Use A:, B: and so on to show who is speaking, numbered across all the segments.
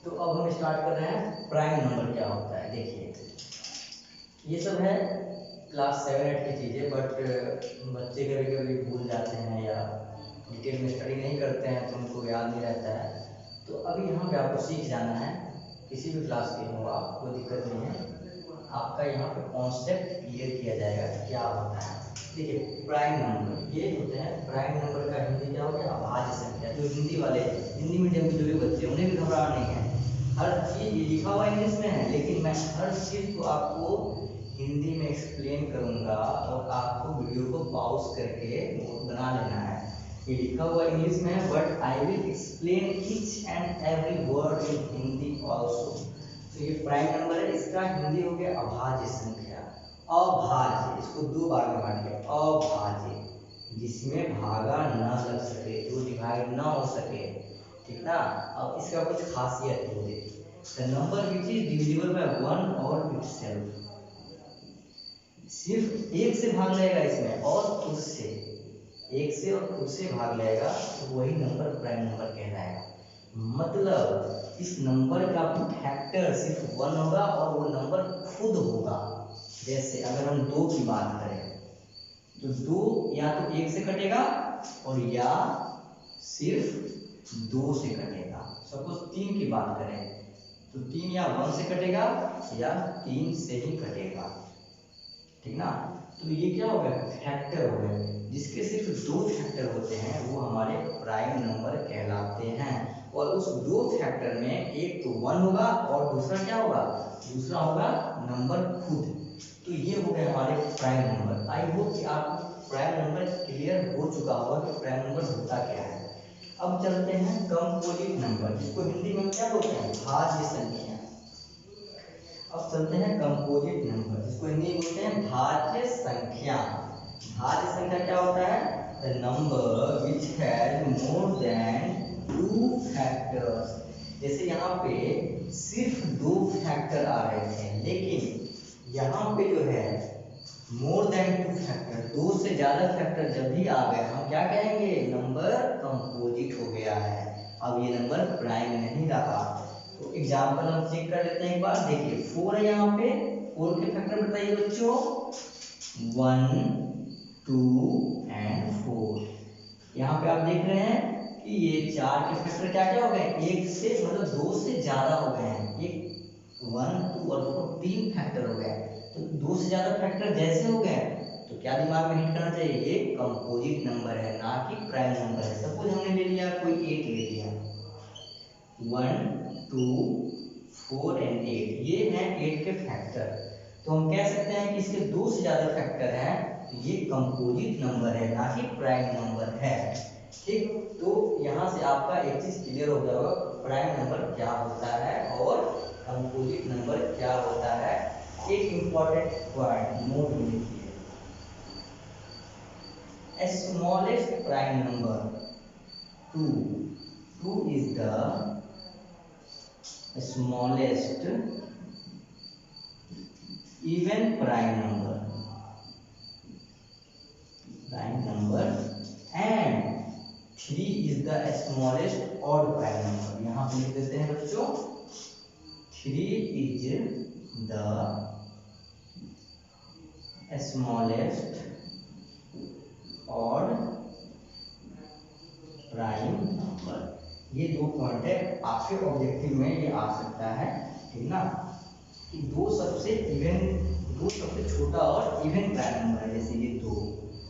A: तो अब हम स्टार्ट कर रहे हैं प्राइम नंबर क्या होता है। देखिए ये सब है क्लास 7-8 की चीज़ें, बट बच्चे कभी कभी भूल जाते हैं या डिटेल में स्टडी नहीं करते हैं तो उनको याद नहीं रहता है। तो अभी यहाँ पे आपको सीख जाना है, किसी भी क्लास के हो आप, कोई दिक्कत नहीं है। आपका यहाँ पे कॉन्सेप्ट क्लियर किया जाएगा क्या होता है। देखिए प्राइम नंबर ये होते हैं, प्राइम नंबर का हिंदी क्या हो गया, अभाज्य संख्या। जो हिंदी वाले, हिंदी मीडियम के जो भी बच्चे, उन्हें भी घबराना नहीं है। हर चीज़ ये लिखा हुआ इंग्लिश में है, लेकिन मैं हर चीज़ को आपको हिंदी में एक्सप्लेन करूंगा और आपको वीडियो को पॉज करके नोट बना लेना है। ये लिखा हुआ इंग्लिश में है, but I will explain each and every word in Hindi also. तो ये प्राइम नंबर है, इसका हिंदी हो गया अभाज्य संख्या। अभाज्य, इसको दो बार में बांट दिया, अभाज्य जिसमें भागा न लग सके, जो डिवाइड ना हो सके, ठीक ना। अब इसका कुछ खासियत हो, the number which is divisible by one और इटसेल्फ। सिर्फ एक से भाग लेगा इसमें और खुद से, एक से और खुद से भाग लेगा तो वही नंबर प्राइम नंबर कहलाएगा। मतलब इस नंबर का फैक्टर सिर्फ वन होगा और वो नंबर खुद होगा। जैसे अगर हम दो की बात करें तो दो या तो एक से कटेगा और या सिर्फ दो से कटेगा। सपोज तीन की बात करें तो तीन या वन से कटेगा या तीन से ही कटेगा, ठीक ना। तो ये क्या हो गया, फैक्टर हो गए। जिसके सिर्फ दो फैक्टर होते हैं वो हमारे प्राइम नंबर कहलाते हैं। और उस दो फैक्टर में एक तो वन होगा और दूसरा क्या होगा, दूसरा होगा नंबर खुद। तो ये हो गए हमारे प्राइम नंबर। आई होप कि आपको प्राइम नंबर क्लियर हो चुका होगा कि प्राइम नंबर होता क्या है। अब चलते हैं कंपोजिट नंबर, जिसको हिंदी में क्या बोलते हैं, भाज्य संख्या। अब चलते हैं कंपोजिट नंबर, जिसको हिंदी में बोलते हैं भाज्य संख्या। भाज्य संख्या क्या होता है, the number which has more than two factors. जैसे यहाँ पे सिर्फ दो फैक्टर आ रहे थे, लेकिन यहाँ पे जो है मोर देन टू फैक्टर, दो से ज्यादा फैक्टर जब भी आ गए हम क्या कहेंगे, नंबर कंपोजिट हो गया है। अब ये नंबर प्राइम नहीं रहा। तो एग्जाम्पल हम चेक कर लेते हैं एक बार। देखिए 4 है, यहाँ पे 4 के फैक्टर बताइए बच्चों, 1 2 एंड 4। यहाँ पे आप देख रहे हैं कि ये 4 के फैक्टर क्या क्या हो गए, एक से मतलब दो से ज्यादा हो गए हैं। एक 1 2 और 4 तीन फैक्टर हो गए। तो दो से ज्यादा फैक्टर जैसे हो गए तो क्या दिमाग में हिट करना चाहिए, ये कंपोजिट नंबर है ना कि प्राइम नंबर है। सपोज हमने ले लिया कोई 8 ले लिया, 1 2 4 एंड 8, ये हैं 8 के फैक्टर। तो हम कह सकते हैं कि इसके दो से ज्यादा फैक्टर हैं तो ये कंपोजिट नंबर है ना कि प्राइम नंबर है। ठीक, तो यहाँ से आपका एक चीज क्लियर हो जाएगा, प्राइम नंबर क्या होता है और कंपोजिट नंबर क्या होता है। एक इंपॉर्टेंट पॉइंट नोट में लिखिए, smallest prime number 2, 2 is the smallest even prime number and 3 is the smallest odd prime number। यहाँ पे लिख देते हैं बच्चों, 3 is the smallest odd prime number. ये दो पॉइंट है, आपके ऑब्जेक्टिव में ये आ सकता है, ठीक ना, कि दो सबसे छोटा और इवन प्राइम नंबर है, जैसे ये 2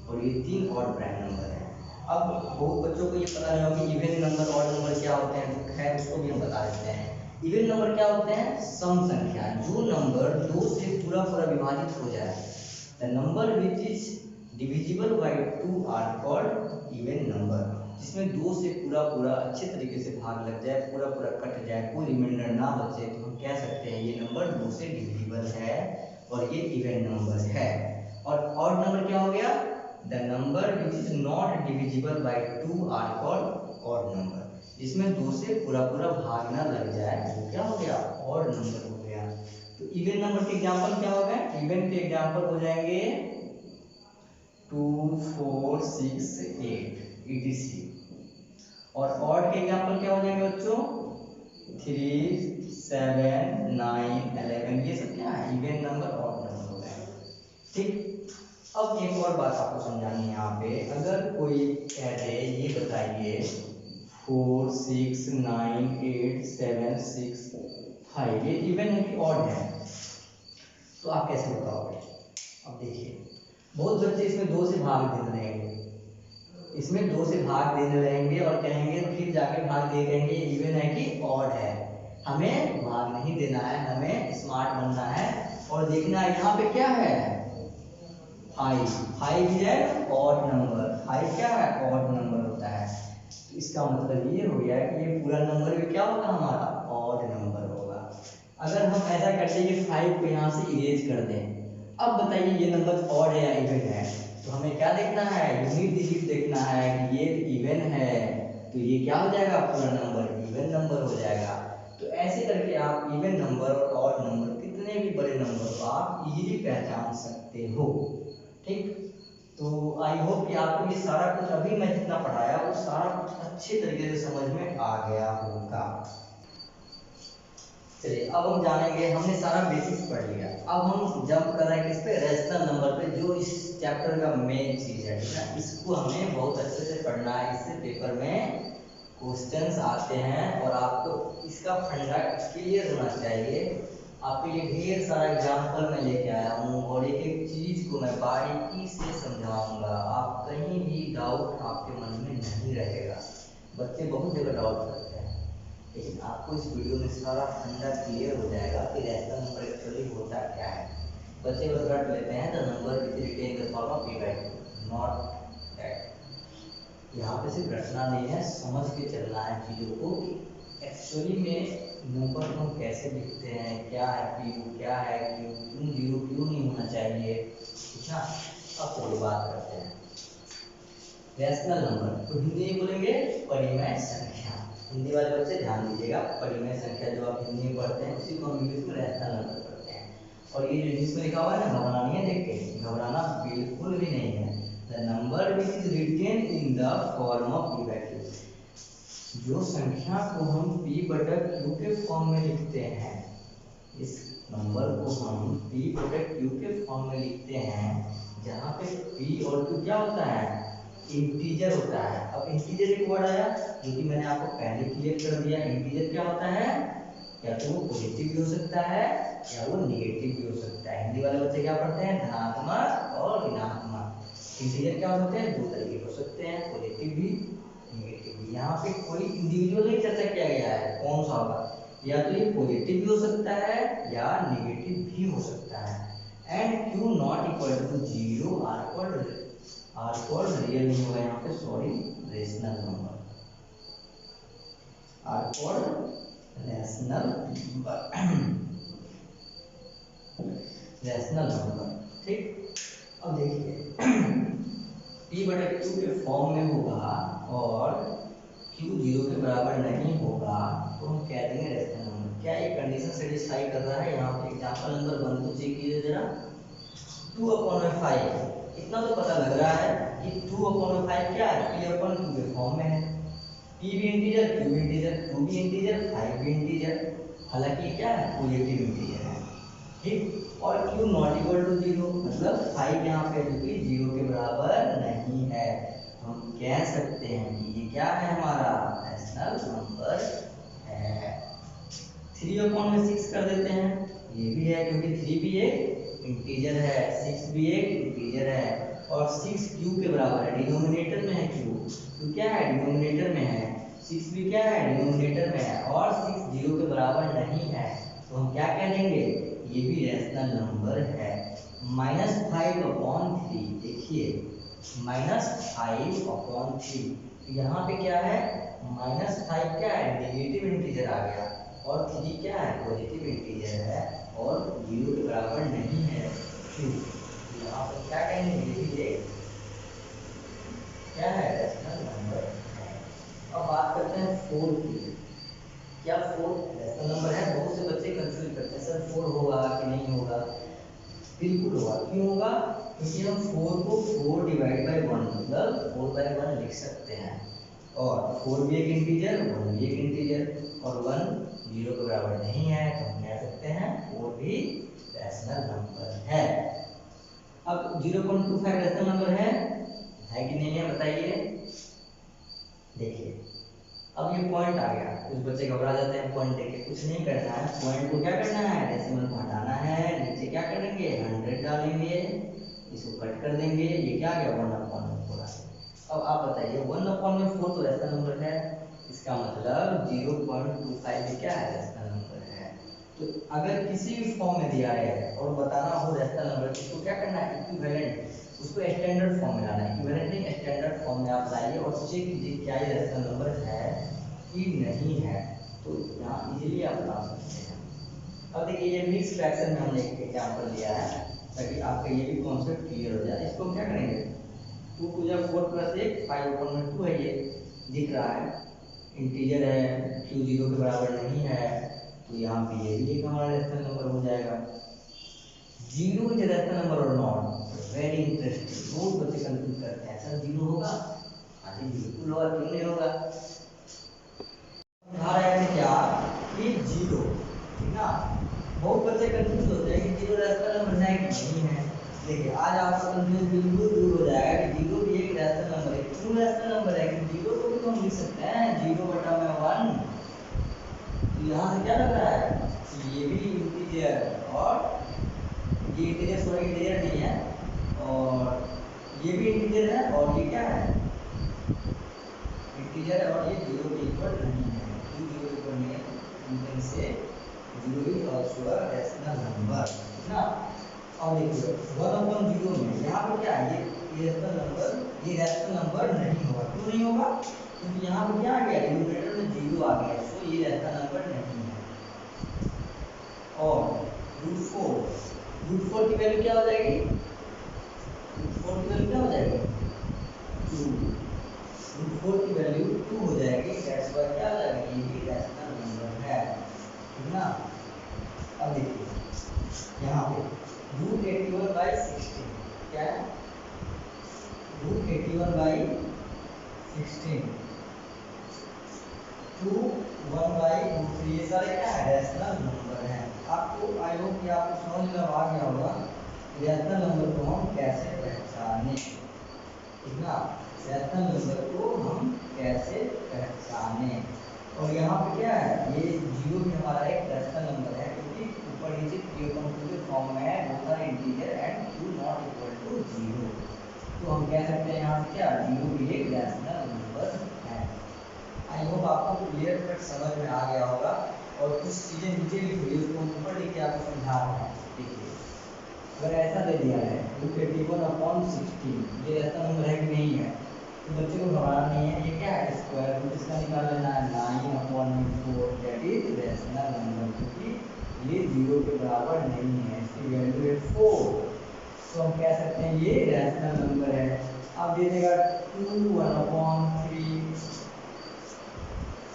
A: और ये 3 ऑड प्राइम नंबर है। अब बहुत बच्चों को ये पता नहीं होगा कि इवन नंबर ऑड नंबर क्या होते हैं, तो खैर उसको भी हम बता देते हैं। इवन नंबर क्या होते हैं, सम संख्या, जो नंबर 2 से पूरा विभाजित हो जाए। The number which is divisible by 2 are called even number. जिसमें 2 से पूरा अच्छे तरीके से भाग लग जाए, पूरा कट जाए, कोई रिमाइंडर ना बचे, तो हम कह सकते हैं ये नंबर 2 से डिविजिबल है और ये इवन नंबर है। और ऑड नंबर क्या हो गया, the number which is not divisible by 2 are called odd number. जिसमें 2 से पूरा भाग ना लग जाए वो क्या हो गया, ऑड नंबर हो गया। तो इवन नंबर के एग्जांपल क्या हो गए, इवन के एग्जांपल हो जाएंगे 2 4 6 8 etc। और ऑड के एग्जांपल क्या हो जाएंगे बच्चों, 3, 7, 9, 11 ये सब क्या है इवन नंबर ऑड नंबर हो गए। ठीक, अब एक और बात आपको समझानी है यहाँ पे, अगर कोई कह दे ये बताइए 4, 6, 9, 8, 7, 6, 5 ये इवन है कि ऑड है, तो आप कैसे बताओगे? अब देखिए बहुत बच्चे इसमें 2 से भाग देने लगेंगे, इसमें 2 से भाग देने लगेंगे और कहेंगे फिर जाके भाग दे कहेंगे इवन है कि ऑड है। हमें भाग नहीं देना है, हमें स्मार्ट बनना है और देखना है यहाँ पे क्या है 5 है ऑड नंबर, 5 क्या है ऑड नंबर होता है। तो इसका मतलब ये हो गया कि ये पूरा नंबर भी क्या होगा हमारा ऑड नंबर होगा। अगर हम ऐसा करते हैं कि 5 को यहाँ से इरेज कर दें, अब बताइए ये नंबर ऑड है या इवन है, तो हमें क्या देखना है यूनिट डिजिट देखना है कि ये इवन है, तो ये क्या हो जाएगा पूरा नंबर इवन नंबर हो जाएगा। तो ऐसे करके आप इवन नंबर और ऑड नंबर कितने भी बड़े नंबर को आप इजीली पहचान सकते हो। ठीक, तो आई होप कि आपको ये सारा कुछ अभी मैं जितना पढ़ाया वो सारा कुछ अच्छे तरीके से समझ में आ गया होगा। चलिए अब हम जानेंगे, हमने सारा बेसिक्स पढ़ लिया, अब हम जंप कर रहे हैं किस पे रैशनल नंबर पे, जो इस चैप्टर का मेन चीज है। ठीक है, इसको हमें बहुत अच्छे से पढ़ना है, इससे पेपर में क्वेश्चंस आते हैं और आपको इसका फंडा क्लियर होना चाहिए। आपके लिए ढेर सारा एग्जाम्पल मैं लेके आया हूँ और एक एक चीज को मैं बारीकी से समझाऊंगा, आप कहीं भी डाउट आपके मन में नहीं रहेगा। बच्चे बहुत जगह डाउट करते हैं, लेकिन आपको इस वीडियो में सारा फंडा क्लियर हो जाएगा कि रैशनल नंबर एक्चुअली होता क्या है। बच्चे बस रट लेते हैं the number which written the form of p/2, not that. यहाँ पे सिर्फ रटना नहीं है, समझ के चलना है चीज़ों को कि एक्चुअली में नंबर को हम कैसे लिखते हैं, क्या है p2, क्या है q, क्यों 0 क्यों नहीं होना चाहिए। ठीक ना, अब चलिए बात करते हैं रैशनल नंबर। तो हिंदी में बोलेंगे परिमेय संख्या। हिंदी वाले बच्चे ध्यान दीजिएगा, परिमेय संख्या जो आप हिंदी में पढ़ते हैं उसी को हम इंग्लिश में रैशनल नंबर पढ़ते हैं। और ये जो इंग्लिश में लिखा हुआ है ना, घबराना नहीं है, देख के घबराना बिल्कुल भी नहीं है। The number which is written in the form of p/q, जो संख्या को हम p/q के फॉर्म में लिखते हैं, इस नंबर को हम p/q के फॉर्म में लिखते हैं, जहाँ पे p और q क्या होता है इंटीजर होता है। अब इंटीजर एक वर्ड आया जो कि मैंने आपको पहले क्लियर कर दिया, इंटीजर क्या होता है, या तो वो पॉजिटिव भी हो सकता है या वो नेगेटिव भी हो सकता है। हिंदी वाले बच्चे क्या पढ़ते हैं धनात्मक और ऋणात्मक। इंटीजर क्या होते हैं, 2 तरीके हो सकते हैं, पॉजिटिव भी नेगेटिव भी। यहाँ पे कोई इंडिविजुअल नहीं चर्चा किया गया है कौन सा होगा, या तो ये पॉजिटिव भी हो सकता है या नेगेटिव भी हो सकता है। And q not equal to 0 are called real नहीं होगा यहाँ पे, sorry, rational number, are called rational number. ठीक, अब देखिए p/q के फॉर्म में होगा और q 0 के बराबर नहीं होगा तो हम कह देंगे रैशनल नंबर। क्या ये कंडीशन सेटिस्फाई कर रहा है? यहाँ पे एग्जांपल नंबर 1 को चेक कीजिए जरा, 2/5, इतना तो पता लग रहा है कि 2/5 क्या है, p/q के फॉर्म में है। p भी इंटीजर, q भी इंटीजर, 2 भी इंटीजर, 5 भी इंटीजर, हालांकि क्या है पॉजिटिव इंटीजर है। ठीक, और q नॉट इक्वल टू 0 मतलब 5 यहाँ पे जो कि 0 के बराबर नहीं है, हम कह सकते हैं कि ये क्या है हमारा रैशनल नंबर है। 3/6 कर देते हैं, ये भी है क्योंकि 3 भी एक इंटीजर है, 6 भी एक इंटीजर है, और 6 q के बराबर है, डिनोमिनेटर में है q क्या है डिनोमिनेटर में है, 6 भी क्या है डिनोमिनेटर में है, और 6 0 के बराबर नहीं है, तो हम क्या कह देंगे ये भी रैशनल नंबर है। -5/3, देखिए -5/3, यहाँ पे क्या है -5 क्या है नेगेटिव इंटीजर आ गया, और 3 क्या है पॉजिटिव इंटीजर है और 0 के बराबर नहीं है q। यहाँ पर क्या कहेंगे ये भी एक क्या है रैशनल नंबर है। अब बात करते हैं 4 की, क्या 4 रैशनल नंबर है? बहुत से बच्चे कंफ्यूज करते हैं सर 4 होगा कि नहीं होगा। बिल्कुल होगा, क्यों होगा, क्योंकि हम 4 को 4/1 मतलब 4/1 लिख सकते हैं, और 4 भी एक इंटीजर 1 भी एक इंटीजर, और 1 जीरो के बराबर नहीं है तो हम कह सकते हैं वो भी रैशनल नंबर है। अब 0.25 रैशनल नंबर है कि नहीं है बताइए। देखिए अब ये पॉइंट आ गया, कुछ बच्चे घबरा जाते हैं पॉइंट देख के, कुछ नहीं करना है, पॉइंट को क्या करना है, डेसिमल को हटाना है, नीचे क्या करेंगे 100 डालेंगे, इसको कट कर देंगे, ये क्या आ गया 1/4। अब आप बताइए 1/4 तो रैशनल नंबर है, इसका मतलब 0.25 क्या है रैशनल नंबर है। तो अगर किसी भी फॉर्म में दिया है और बताना हो रैशनल नंबर तो उसको क्या करना है इक्विवेलेंट, उसको स्टैंडर्ड फॉर्म में लाना है, इक्विवेलेंट नहीं स्टैंडर्ड फॉर्म में आप लाइए और चेक कीजिए क्या ये रैशनल नंबर है कि नहीं है, तो यहाँ इजीली आप बता सकते हैं। अब देखिए ये मिक्स फ्रैक्शन में हमने एक एग्जांपल लिया है ताकि आपका ये भी कॉन्सेप्ट क्लियर हो जाए। इसको क्या करेंगे 2 टू 4 + 1 5/2 है, ये दिख रहा है इंटीजर है, q 0 के बराबर नहीं है तो यहाँ पे ये भी एक हमारा रैशनल नंबर हो जाएगा। जीरो इज रैशनल नंबर और नॉट, वेरी इंटरेस्टिंग, बहुत बच्चे कंफ्यूज करते हैं सर जीरो होगा, हाँ जी बिल्कुल होगा, क्यों नहीं होगा। उठा रहे हैं क्या कि जीरो, ठीक ना, बहुत बच्चे कंफ्यूज होते हैं कि जीरो रैशनल नंबर है कि नहीं है। देखिए आज आपका कंफ्यूजन बिल्कुल दूर हो जाएगा कि जीरो भी एक रैशनल नंबर है, क्यों रैशनल नंबर है कि जीरो को भी तो हम लिख सकते हैं 0/1, तो यहाँ से क्या लग रहा है कि ये भी इंटीजर और ये इंटीजर सॉरी इंटीजर नहीं है और ये भी इंटीजर है और ये क्या है इंटीजर है और ये 0 के इक्वल नहीं है, 0 के इक्वल नहीं है, इनमें से 0 is also a rational number ना। और देखिए 1/0 में यहाँ पर क्या है ये रैशनल नंबर नहीं होगा, क्यों नहीं होगा क्योंकि यहाँ पर क्या आ गया न्यूमरेटर में 0 आ गया, सो ये रैशनल नंबर नहीं है। और √4 की वैल्यू क्या हो जाएगी, √4 की वैल्यू क्या हो जाएगी 2, √4 की वैल्यू 2 हो जाएगी, दैट्स व्हाई क्या हो जाएगा ये भी रैशनल नंबर है, ठीक ना। अब देखिए यहाँ पे √81/16 क्या है √81/16 2 1/√3 ये सारे क्या है रैशनल नंबर है। आपको आई होप कि आपको समझ में आ गया होगा रैशनल नंबर को हम कैसे पहचाने, ठीक ना, रैशनल नंबर को हम कैसे पहचाने। और यहाँ पे क्या है ये 0 भी हमारा एक रैशनल नंबर है क्योंकि ऊपर नीचे के फॉर्म में है, both are integer and q not equal to 0, तो हम कह सकते हैं यहाँ पे क्या 0 भी एक रैशनल नंबर है। आई होप आपको क्लियर कट समझ में आ गया होगा और कुछ चीज़ें नीचे लिखी हुई उसको ऊपर लिख के आपको समझा रहे हैं। देखिए अगर ऐसा दे दिया है √81/16 ये रैशनल नंबर है कि नहीं है, तो बच्चे को घबराना नहीं है, ये क्या है स्क्वायर रूट इसका निकाल लेना है 9/4 दैट इज रैशनल नंबर, क्योंकि ये 0 के बराबर नहीं है, इसकी वैल्यू है 4, तो हम कह सकते हैं ये रैशनल नंबर है। अब दे देगा 2 1/3,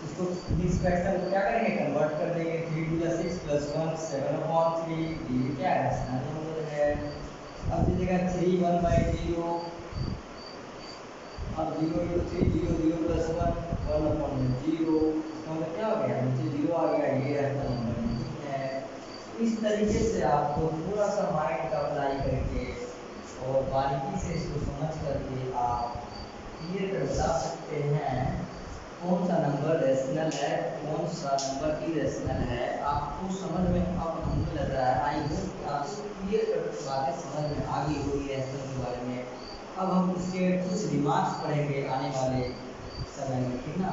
A: इसको मिक्स फ्रैक्शन को क्या करेंगे कन्वर्ट कर देंगे, 3 2 6 + 1 7/3, ये क्या है रैशनल नंबर है। अब दे देगा 3 1/0, अब 0 × 3 0 0 + 1 1/0, इसका मतलब क्या हो गया नीचे 0 आ गया, ये रैशनल नंबर नहीं है। इस तरीके से आपको थोड़ा सा माइंड का अप्लाई करके और बारीकी से इसको समझ करके आप क्लियर कर बता सकते हैं कौन सा नंबर रैशनल है कौन सा नंबर इरेशनल है। आपको समझ में अब हमें लग रहा है, आई होप कि आपको क्लियर कर बातें समझ में आ गई होगी रैशनल के बारे में। अब हम इसके कुछ रिमार्क्स पढ़ेंगे आने वाले समय में, ठीक ना।